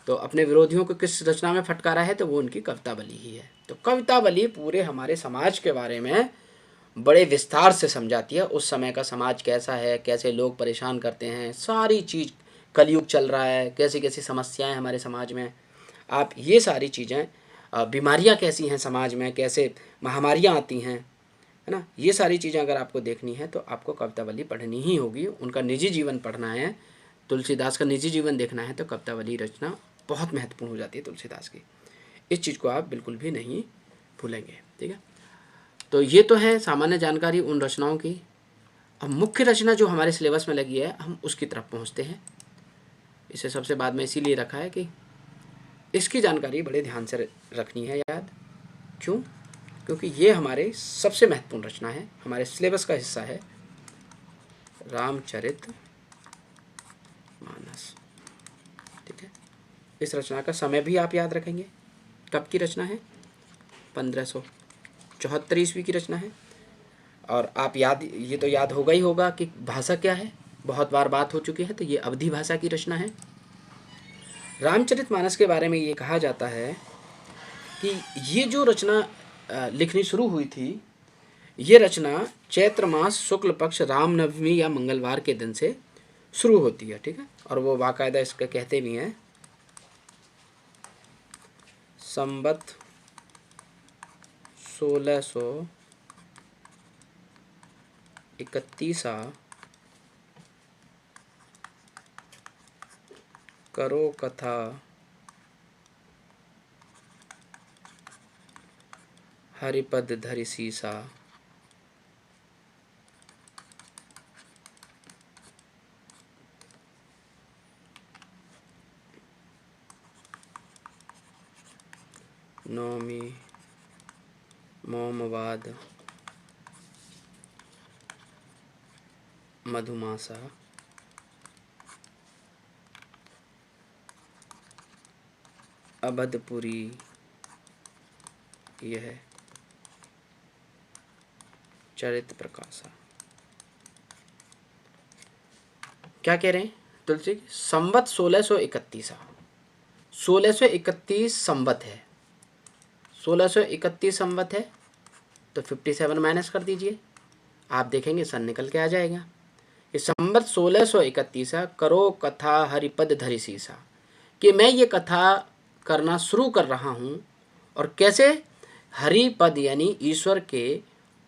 S1: तो अपने विरोधियों को किस रचना में फटकारा है? तो वो उनकी कवितावली ही है। तो कवितावली पूरे हमारे समाज के बारे में बड़े विस्तार से समझाती है, उस समय का समाज कैसा है, कैसे लोग परेशान करते हैं, सारी चीज़, कलयुग चल रहा है, कैसी कैसी समस्याएं हमारे समाज में, आप ये सारी चीज़ें, बीमारियां कैसी हैं समाज में, कैसे महामारियां आती हैं, है ना, ये सारी चीज़ें अगर आपको देखनी है तो आपको कवितावली पढ़नी ही होगी। उनका निजी जीवन पढ़ना है, तुलसीदास का निजी जीवन देखना है, तो कवितावली रचना बहुत महत्वपूर्ण हो जाती है तुलसीदास की। इस चीज़ को आप बिल्कुल भी नहीं भूलेंगे। ठीक है, तो ये तो है सामान्य जानकारी उन रचनाओं की। अब मुख्य रचना जो हमारे सिलेबस में लगी है, हम उसकी तरफ पहुंचते हैं। इसे सबसे बाद में इसीलिए रखा है कि इसकी जानकारी बड़े ध्यान से रखनी है याद। क्यों? क्योंकि ये हमारे सबसे महत्वपूर्ण रचना है, हमारे सिलेबस का हिस्सा है, रामचरित मानस। ठीक है, इस रचना का समय भी आप याद रखेंगे, कब की रचना है? 1574 ईस्वी की रचना है। और आप ये तो याद होगा ही होगा कि भाषा क्या है, बहुत बार बात हो चुकी है, तो ये अवधी भाषा की रचना है। रामचरितमानस के बारे में ये कहा जाता है कि ये जो रचना लिखनी शुरू हुई थी, ये रचना चैत्र मास शुक्ल पक्ष रामनवमी या मंगलवार के दिन से शुरू होती है। ठीक है, और वो बाकायदा इसका कहते भी हैं, संबत 1631 करो कथा हरिपद धरि सीसा, नौमी मोमवाद मधुमासा, अबधपुरी यह चरित प्रकाशा। क्या कह रहे हैं तुलसी? संवत 1631, 1631 संवत है, 1631 संवत है, तो 57 माइनस कर दीजिए, आप देखेंगे सन निकल के आ जाएगा। ये संवत 1631 करो कथा हरिपद धरि सीसा, कि मैं ये कथा करना शुरू कर रहा हूँ, और कैसे? हरिपद यानी ईश्वर के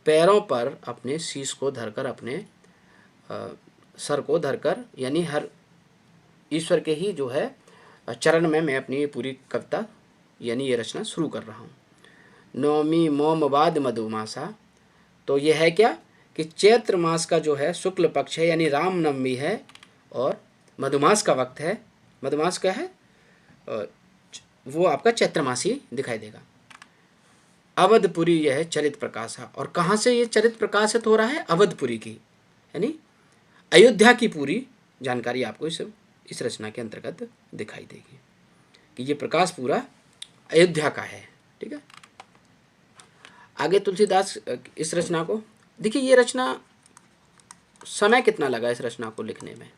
S1: पैरों पर अपने शीश को धरकर, अपने सर को धरकर, यानी हर ईश्वर के ही जो है चरण में मैं अपनी ये पूरी कविता यानी ये रचना शुरू कर रहा हूँ। नौमी मोमवाद मधुमासा, तो ये है क्या कि चैत्र मास का जो है शुक्ल पक्ष है, यानी रामनवमी है, और मधुमास का वक्त है। मधुमास क्या है? वो आपका चैत्र मास ही दिखाई देगा। अवधपुरी यह है चरित प्रकाशा, और कहाँ से ये चरित प्रकाशित हो रहा है? अवधपुरी की, यानी अयोध्या की पूरी जानकारी आपको इस रचना के अंतर्गत दिखाई देगी कि ये प्रकाश पूरा अयोध्या का है। ठीक है, आगे तुलसीदास इस रचना को देखिए, ये रचना समय कितना लगा इस रचना को लिखने में?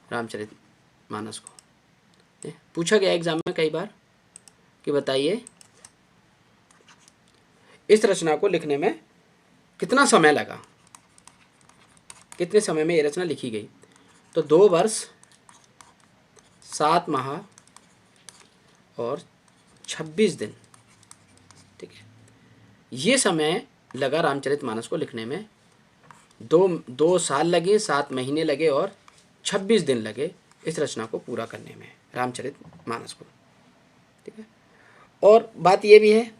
S1: रामचरितमानस को पूछा गया एग्जाम में कई बार कि बताइए इस रचना को लिखने में कितना समय लगा, कितने समय में ये रचना लिखी गई? तो 2 वर्ष 7 माह और 26 दिन। ठीक है, ये समय लगा रामचरितमानस को लिखने में। 2 साल लगे, 7 महीने लगे और 26 दिन लगे इस रचना को पूरा करने में, रामचरितमानस को। ठीक है। और बात यह भी है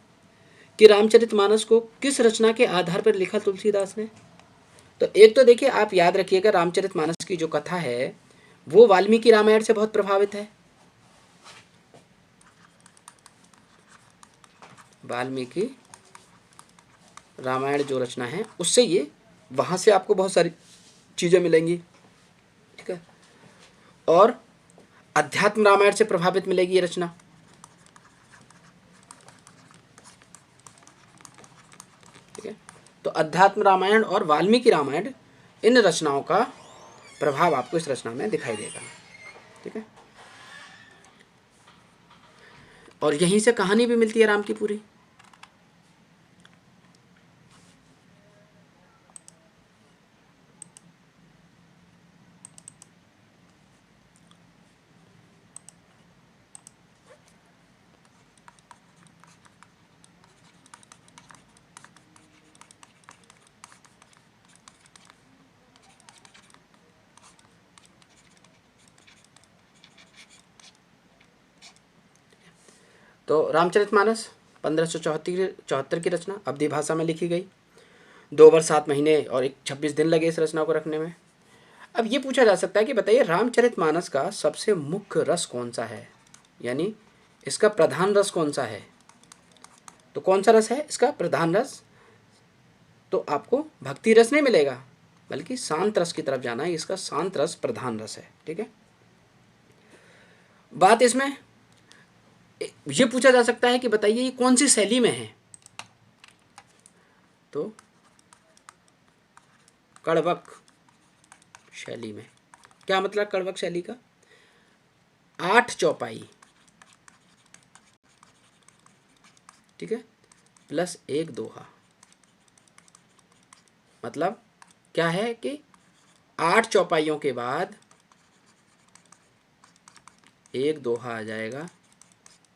S1: कि रामचरितमानस को किस रचना के आधार पर लिखा तुलसीदास ने। तो एक तो देखिए, आप याद रखिएगा, रामचरितमानस की जो कथा है वो वाल्मीकि रामायण से बहुत प्रभावित है। वाल्मीकि रामायण जो रचना है उससे ये, वहां से आपको बहुत सारी चीजें मिलेंगी। ठीक है। और अध्यात्म रामायण से प्रभावित मिलेगी ये रचना। ठीक है। तो अध्यात्म रामायण और वाल्मीकि रामायण, इन रचनाओं का प्रभाव आपको इस रचना में दिखाई देगा। ठीक है। और यहीं से कहानी भी मिलती है राम की पूरी। तो रामचरितमानस 1574 की रचना अवधी भाषा में लिखी गई। 2 वर्ष 7 महीने और 26 दिन लगे इस रचना को रखने में। अब ये पूछा जा सकता है कि बताइए, रामचरितमानस का सबसे मुख्य रस कौन सा है, यानी इसका प्रधान रस कौन सा है। तो कौन सा रस है इसका प्रधान रस? तो आपको भक्ति रस नहीं मिलेगा, बल्कि शांत रस की तरफ जाना है। इसका शांत रस प्रधान रस है। ठीक है। बात इसमें ये पूछा जा सकता है कि बताइए ये कौन सी शैली में है। तो कड़वक शैली में। क्या मतलब कड़वक शैली का? 8 चौपाई, ठीक है, प्लस 1 दोहा। मतलब क्या है कि 8 चौपाइयों के बाद 1 दोहा आ जाएगा।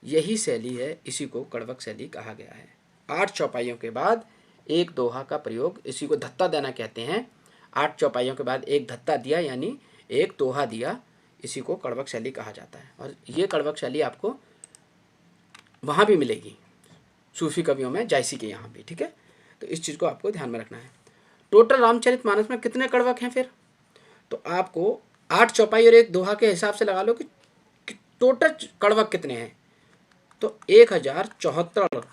S1: यही शैली है, इसी को कड़वक शैली कहा गया है। 8 चौपाइयों के बाद 1 दोहा का प्रयोग, इसी को धत्ता देना कहते हैं। 8 चौपाइयों के बाद 1 धत्ता दिया, यानी 1 दोहा दिया, इसी को कड़वक शैली कहा जाता है। और ये कड़वक शैली आपको वहाँ भी मिलेगी, सूफी कवियों में, जायसी के यहाँ भी। ठीक है। तो इस चीज़ को आपको ध्यान में रखना है। टोटल रामचरितमानस में कितने कड़वक हैं फिर? तो आपको 8 चौपाई और 1 दोहा के हिसाब से लगा लो कि टोटल कड़वक कितने हैं। तो 1074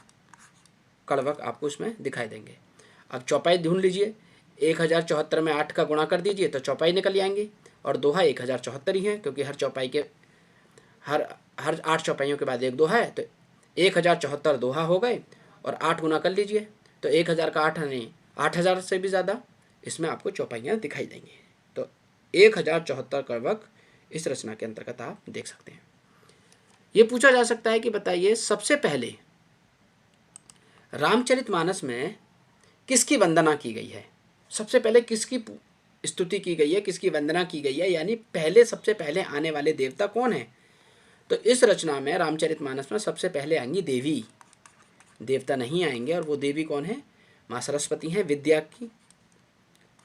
S1: कड़वक आपको इसमें दिखाई देंगे। अब चौपाई ढूंढ लीजिए, 1074 में 8 का गुणा कर दीजिए तो चौपाई निकल आएंगी। और दोहा 1074 ही है, क्योंकि हर चौपाई के हर 8 चौपाइयों के बाद 1 दोहा है, तो 1074 दोहा हो गए। और 8 गुना कर लीजिए तो 1000 का 8 नहीं, 8000 से भी ज़्यादा इसमें आपको चौपाइयाँ दिखाई देंगी। तो 1074 कड़वक इस रचना के अंतर्गत आप देख सकते हैं। ये पूछा जा सकता है कि बताइए, सबसे पहले रामचरितमानस में किसकी वंदना की गई है? सबसे पहले किसकी स्तुति की गई है, किसकी वंदना की गई है, यानी पहले सबसे पहले आने वाले देवता कौन है? तो इस रचना में, रामचरितमानस में, सबसे पहले आएंगी देवी। देवता नहीं आएंगे। और वो देवी कौन है? माँ सरस्वती हैं, विद्या की।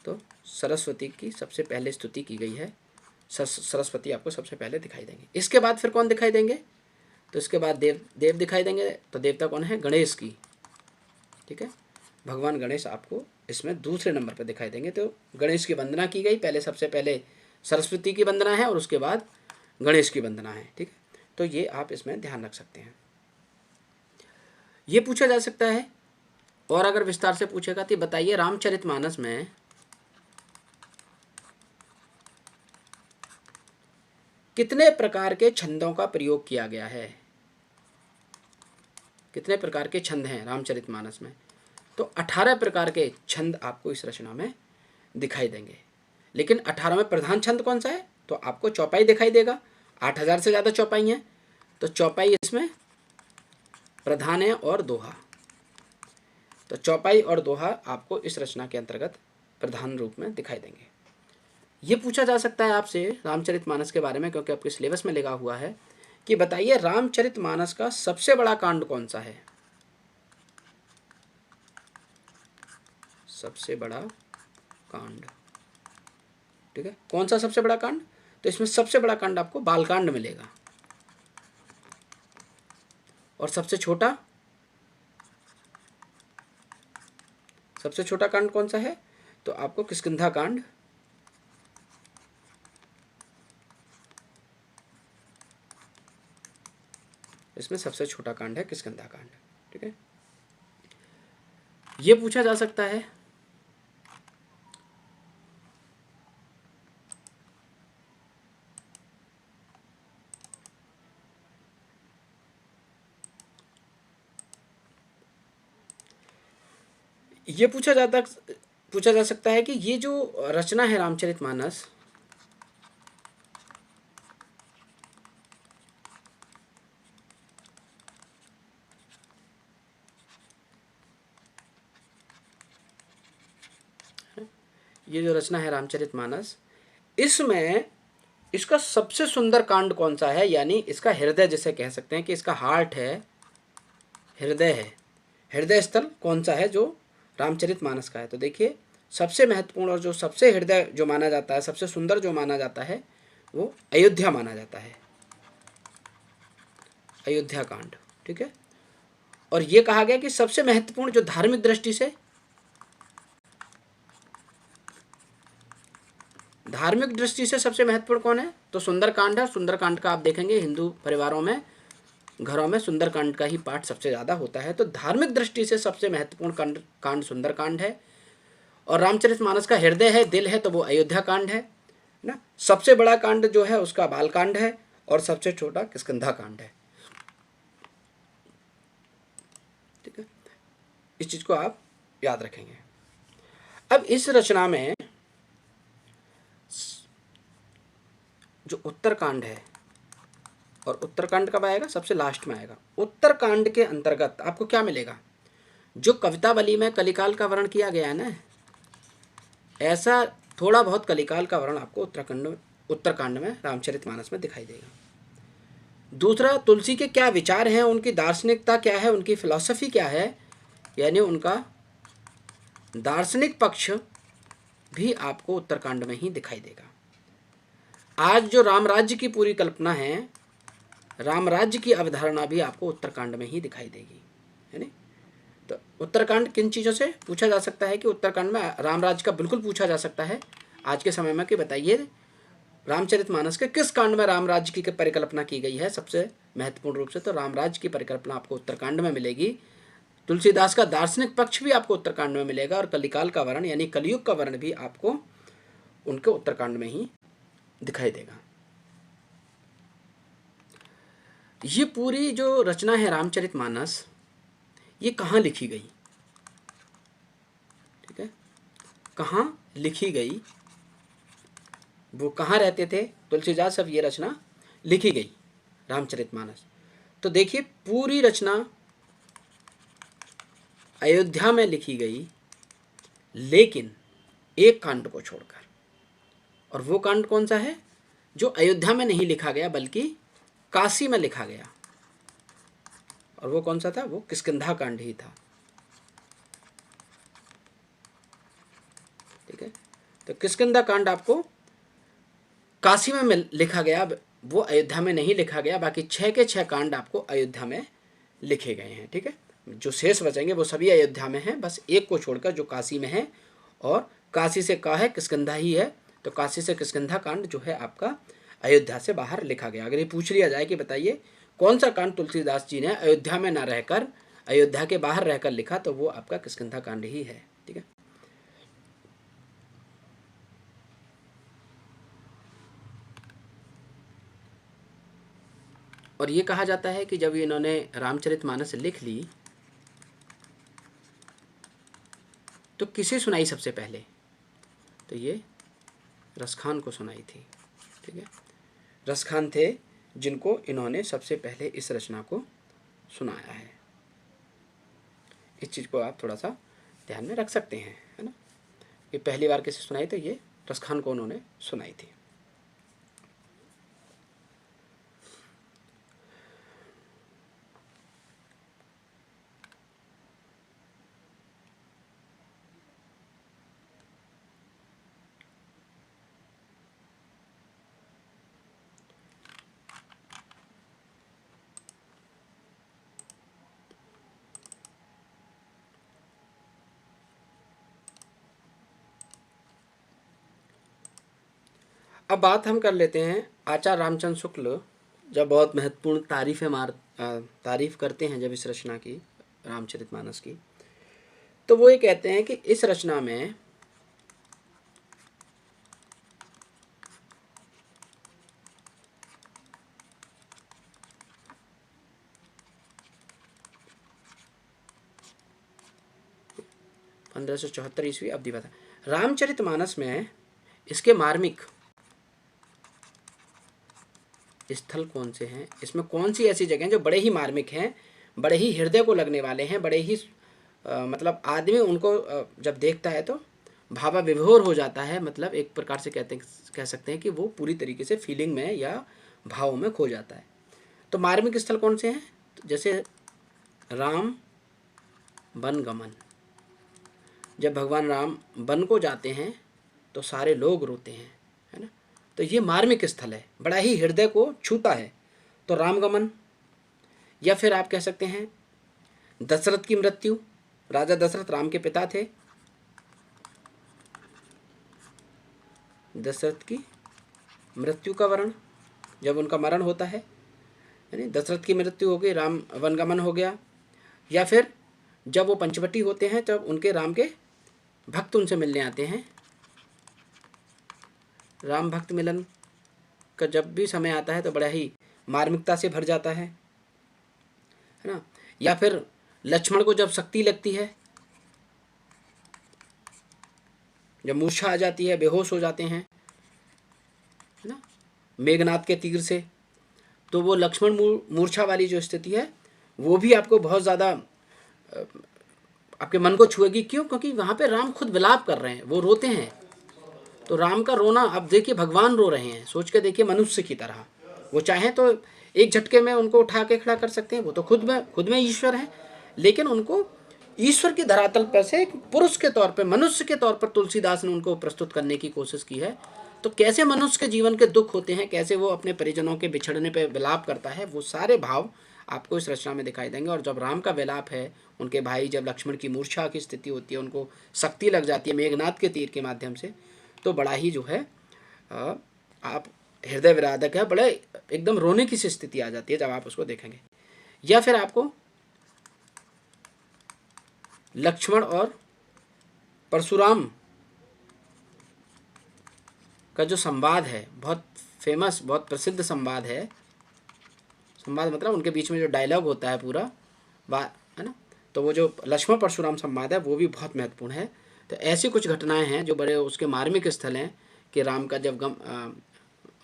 S1: तो सरस्वती की सबसे पहले स्तुति की गई है। सरस्वती आपको सबसे पहले दिखाई देंगे। इसके बाद फिर कौन दिखाई देंगे? तो इसके बाद देव दिखाई देंगे। तो देवता कौन है? गणेश की। ठीक है। भगवान गणेश आपको इसमें दूसरे नंबर पर दिखाई देंगे। तो गणेश की वंदना की गई, पहले सबसे पहले सरस्वती की वंदना है और उसके बाद गणेश की वंदना है। ठीक है। तो ये आप इसमें ध्यान रख सकते हैं। ये पूछा जा सकता है, और अगर विस्तार से पूछेगा तो बताइए, रामचरितमानस में कितने प्रकार के छंदों का प्रयोग किया गया है? कितने प्रकार के छंद हैं रामचरितमानस में? तो 18 प्रकार के छंद आपको इस रचना में दिखाई देंगे। लेकिन 18 में प्रधान छंद कौन सा है? तो आपको चौपाई दिखाई देगा। 8000 से ज़्यादा चौपाई हैं, तो चौपाई इसमें प्रधान है और दोहा। तो चौपाई और दोहा आपको इस रचना के अंतर्गत प्रधान रूप में दिखाई देंगे। ये पूछा जा सकता है आपसे रामचरितमानस के बारे में, क्योंकि आपके सिलेबस में लगा हुआ है, कि बताइए रामचरितमानस का सबसे बड़ा कांड कौन सा है? सबसे बड़ा कांड। ठीक है, कौन सा सबसे बड़ा कांड? तो इसमें सबसे बड़ा कांड आपको बालकांड मिलेगा, और सबसे छोटा कांड कौन सा है? तो आपको किष्किंधा कांड, इसमें सबसे छोटा कांड है किष्किंधा कांड। ठीक है, ये पूछा जा सकता है ये पूछा जा सकता है कि ये जो रचना है रामचरितमानस, ये जो रचना है रामचरितमानस, इसमें इसका सबसे सुंदर कांड कौन सा है, यानी इसका हृदय जिसे कह सकते हैं कि इसका हार्ट है, हृदय है, हृदय स्थल कौन सा है जो रामचरितमानस का है? तो देखिए, सबसे महत्वपूर्ण और जो सबसे हृदय जो माना जाता है, सबसे सुंदर जो माना जाता है, वो अयोध्या माना जाता है, अयोध्या कांड। ठीक है, और ये कहा गया कि सबसे महत्वपूर्ण जो धार्मिक दृष्टि से, धार्मिक दृष्टि से सबसे महत्वपूर्ण कौन है? तो सुंदरकांड है। सुंदरकांड का आप देखेंगे हिंदू परिवारों में, घरों में सुंदरकांड का ही पाठ सबसे ज़्यादा होता है। तो धार्मिक दृष्टि से सबसे महत्वपूर्ण कांड सुंदरकांड है, और रामचरितमानस का हृदय है, दिल है, तो वो अयोध्या कांड है ना। सबसे बड़ा कांड जो है उसका बालकांड है, और सबसे छोटा किष्किंधा कांड है। ठीक है, इस चीज़ को आप याद रखेंगे। अब इस रचना में जो उत्तरकांड है, और उत्तरकांड कब आएगा? सबसे लास्ट में आएगा। उत्तरकांड के अंतर्गत आपको क्या मिलेगा? जो कवितावली में कलिकाल का वर्णन किया गया है ना, ऐसा थोड़ा बहुत कलिकाल का वर्णन आपको उत्तरकांड में रामचरितमानस में दिखाई देगा। दूसरा, तुलसी के क्या विचार हैं, उनकी दार्शनिकता क्या है, उनकी फिलॉसफी क्या है, यानी उनका दार्शनिक पक्ष भी आपको उत्तरकांड में ही दिखाई देगा। आज जो रामराज्य की पूरी कल्पना है, रामराज्य की अवधारणा भी आपको उत्तरकांड में ही दिखाई देगी, है नहीं? तो उत्तरकांड किन चीज़ों से पूछा जा सकता है कि उत्तरकांड में रामराज्य का बिल्कुल पूछा जा सकता है आज के समय में, कि बताइए रामचरितमानस के किस कांड में रामराज्य की परिकल्पना की गई है सबसे महत्वपूर्ण रूप से? तो रामराज्य की परिकल्पना आपको उत्तरकांड में मिलेगी। तुलसीदास का दार्शनिक पक्ष भी आपको उत्तरकांड में मिलेगा, और कलिकाल का वर्णन यानी कलयुग का वर्णन भी आपको उनके उत्तरकांड में ही दिखाई देगा। ये पूरी जो रचना है रामचरितमानस, ये कहाँ लिखी गई? ठीक है, कहाँ लिखी गई, वो कहाँ रहते थे तुलसीदास, अब ये रचना लिखी गई रामचरितमानस? तो देखिए, पूरी रचना अयोध्या में लिखी गई, लेकिन एक कांड को छोड़कर। और वो कांड कौन सा है जो अयोध्या में नहीं लिखा गया बल्कि काशी में लिखा गया? और वो कौन सा था? वो किष्किंधा कांड ही था। ठीक है, तो किष्किंधा कांड आपको काशी में लिखा गया, वो अयोध्या में नहीं लिखा गया। बाकी 6 के 6 कांड आपको अयोध्या में लिखे गए हैं। ठीक है, जो शेष बचेंगे वो सभी अयोध्या में हैं, बस एक को छोड़कर जो काशी में है, और काशी से कहा है किष्किंधा ही है, तो काशी से किष्किंधा कांड जो है आपका अयोध्या से बाहर लिखा गया। अगर ये पूछ लिया जाए कि बताइए कौन सा कांड तुलसीदास जी ने अयोध्या में ना रहकर, अयोध्या के बाहर रहकर लिखा, तो वो आपका किष्किंधा कांड ही है। ठीक है, और ये कहा जाता है कि जब इन्होंने रामचरितमानस लिख ली तो किसे सुनाई सबसे पहले? तो ये रसखान को सुनाई थी। ठीक है, रसखान थे जिनको इन्होंने सबसे पहले इस रचना को सुनाया है। इस चीज़ को आप थोड़ा सा ध्यान में रख सकते हैं, है ना। ये पहली बार किसे सुनाई? तो ये रसखान को उन्होंने सुनाई थी। अब बात हम कर लेते हैं आचार्य रामचंद्र शुक्ल जब बहुत महत्वपूर्ण तारीफ करते हैं जब इस रचना की, रामचरितमानस की, तो वो ये कहते हैं कि इस रचना में ईस्वी अवधि बता। रामचरितमानस में इसके मार्मिक स्थल कौन से हैं, इसमें कौन सी ऐसी जगह हैं जो बड़े ही मार्मिक हैं, बड़े ही हृदय को लगने वाले हैं, बड़े ही मतलब आदमी उनको जब देखता है तो भावा विभोर हो जाता है, मतलब एक प्रकार से कह सकते हैं कि वो पूरी तरीके से फीलिंग में या भाव में खो जाता है। तो मार्मिक स्थल कौन से हैं, तो जैसे राम वन गमन, जब भगवान राम वन को जाते हैं तो सारे लोग रोते हैं, है ना, तो ये मार्मिक स्थल है, बड़ा ही हृदय को छूता है। तो रामगमन, या फिर आप कह सकते हैं दशरथ की मृत्यु, राजा दशरथ राम के पिता थे, दशरथ की मृत्यु का वर्णन, जब उनका मरण होता है, यानी दशरथ की मृत्यु हो गई, राम वनगमन हो गया। या फिर जब वो पंचवटी होते हैं तब उनके राम के भक्त उनसे मिलने आते हैं, राम भक्त मिलन का जब भी समय आता है तो बड़ा ही मार्मिकता से भर जाता है ना। या फिर लक्ष्मण को जब शक्ति लगती है, जब मूर्छा आ जाती है, बेहोश हो जाते हैं, है ना, मेघनाद के तीर से, तो वो लक्ष्मण मूर्छा वाली जो स्थिति है वो भी आपको बहुत ज़्यादा आपके मन को छुएगी। क्यों? क्योंकि वहाँ पे राम खुद विलाप कर रहे हैं, वो रोते हैं। तो राम का रोना, अब देखिए भगवान रो रहे हैं, सोच के देखिए, मनुष्य की तरह। वो चाहें तो एक झटके में उनको उठा के खड़ा कर सकते हैं, वो तो खुद में ईश्वर है, लेकिन उनको ईश्वर की धरातल पर से एक पुरुष के तौर पर, मनुष्य के तौर पर तुलसीदास ने उनको प्रस्तुत करने की कोशिश की है। तो कैसे मनुष्य के जीवन के दुख होते हैं, कैसे वो अपने परिजनों के बिछड़ने पर विलाप करता है, वो सारे भाव आपको इस रचना में दिखाई देंगे। और जब राम का विलाप है, उनके भाई जब लक्ष्मण की मूर्छा की स्थिति होती है, उनको शक्ति लग जाती है मेघनाद के तीर के माध्यम से, तो बड़ा ही जो है आप हृदय विदारक है, बड़े एकदम रोने की सी स्थिति आ जाती है जब आप उसको देखेंगे। या फिर आपको लक्ष्मण और परशुराम का जो संवाद है, बहुत फेमस, बहुत प्रसिद्ध संवाद है, संवाद मतलब उनके बीच में जो डायलॉग होता है पूरा है ना, तो वो जो लक्ष्मण परशुराम संवाद है वो भी बहुत महत्वपूर्ण है। तो ऐसी कुछ घटनाएं हैं जो बड़े उसके मार्मिक स्थल हैं कि राम का जब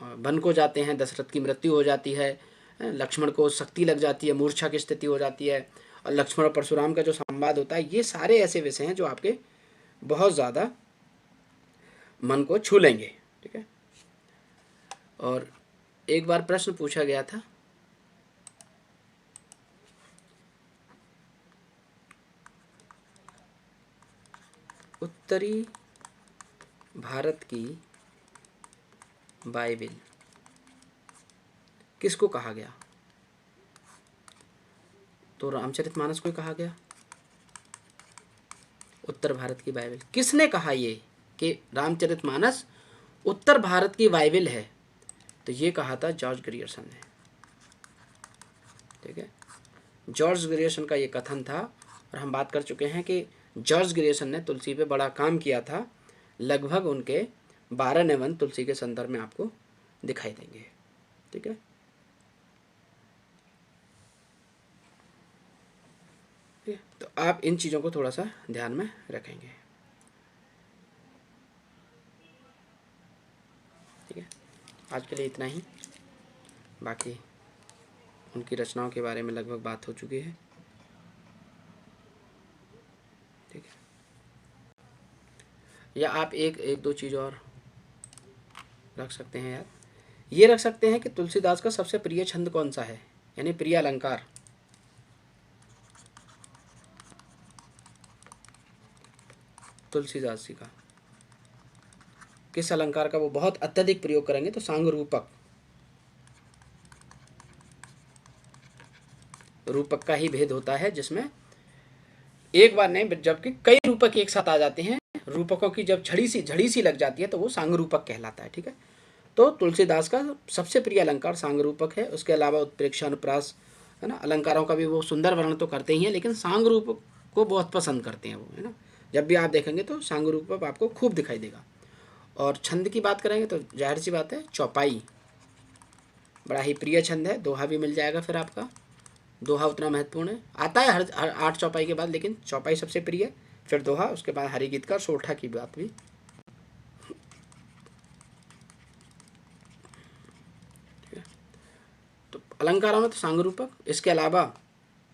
S1: वन को जाते हैं, दशरथ की मृत्यु हो जाती है, लक्ष्मण को शक्ति लग जाती है, मूर्छा की स्थिति हो जाती है, और लक्ष्मण और परशुराम का जो संवाद होता है, ये सारे ऐसे विषय हैं जो आपके बहुत ज़्यादा मन को छू लेंगे। ठीक है। और एक बार प्रश्न पूछा गया था, उत्तरी भारत की बाइबिल किसको कहा गया? तो रामचरितमानस को कहा गया उत्तर भारत की बाइबिल। किसने कहा ये कि रामचरितमानस उत्तर भारत की बाइबिल है? तो ये कहा था जॉर्ज ग्रियर्सन ने। ठीक है, जॉर्ज ग्रियर्सन का ये कथन था। और हम बात कर चुके हैं कि जॉर्ज ग्रियर्सन ने तुलसी पे बड़ा काम किया था। लगभग उनके 12 निबंध तुलसी के संदर्भ में आपको दिखाई देंगे। ठीक है, तो आप इन चीज़ों को थोड़ा सा ध्यान में रखेंगे। ठीक है, आज के लिए इतना ही। बाकी उनकी रचनाओं के बारे में लगभग बात हो चुकी है। ठीक है, या आप एक दो चीज़ और रख सकते हैं यार। ये रख सकते हैं कि तुलसीदास का सबसे प्रिय छंद कौन सा है, यानी प्रिय अलंकार। तुलसीदास जी का किस अलंकार का वो बहुत अत्यधिक प्रयोग करेंगे? तो सांग रूपक, रूपक का ही भेद होता है, जिसमें एक बार नहीं जबकि कई रूपक एक साथ आ जाते हैं। रूपकों की जब झड़ी सी लग जाती है तो वो सांग रूपक कहलाता है। ठीक है, तो तुलसीदास का सबसे प्रिय अलंकार सांगरूपक है। उसके अलावा उत्प्रेक्षा अनुप्रास, है ना, अलंकारों का भी वो सुंदर वर्णन तो करते ही हैं, लेकिन सांगरूपक को बहुत पसंद करते हैं वो, है ना। जब भी आप देखेंगे तो सांगरूपक आपको खूब दिखाई देगा। और छंद की बात करेंगे तो जाहिर सी बात है चौपाई बड़ा ही प्रिय छंद है। दोहा भी मिल जाएगा फिर आपका, दोहा उतना महत्वपूर्ण है, आता है हर 8 चौपाई के बाद, लेकिन चौपाई सबसे प्रिय, फिर दोहा, उसके बाद हरिगीत का, सोरठा की बात भी। तो अलंकारों में तो सांगरूपक, इसके अलावा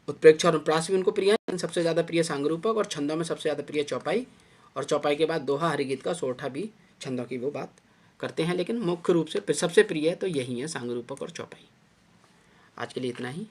S1: उत्प्रेक्षा और अनुप्रास भी उनको प्रिय है, लेकिन सबसे ज़्यादा प्रिय सांगरूपक, और छंदों में सबसे ज़्यादा प्रिय चौपाई, और चौपाई के बाद दोहा, हरिगीत का, सोरठा भी छंदों की वो बात करते हैं, लेकिन मुख्य रूप से सबसे प्रिय तो यही है सांगरूपक और चौपाई। आज के लिए इतना ही।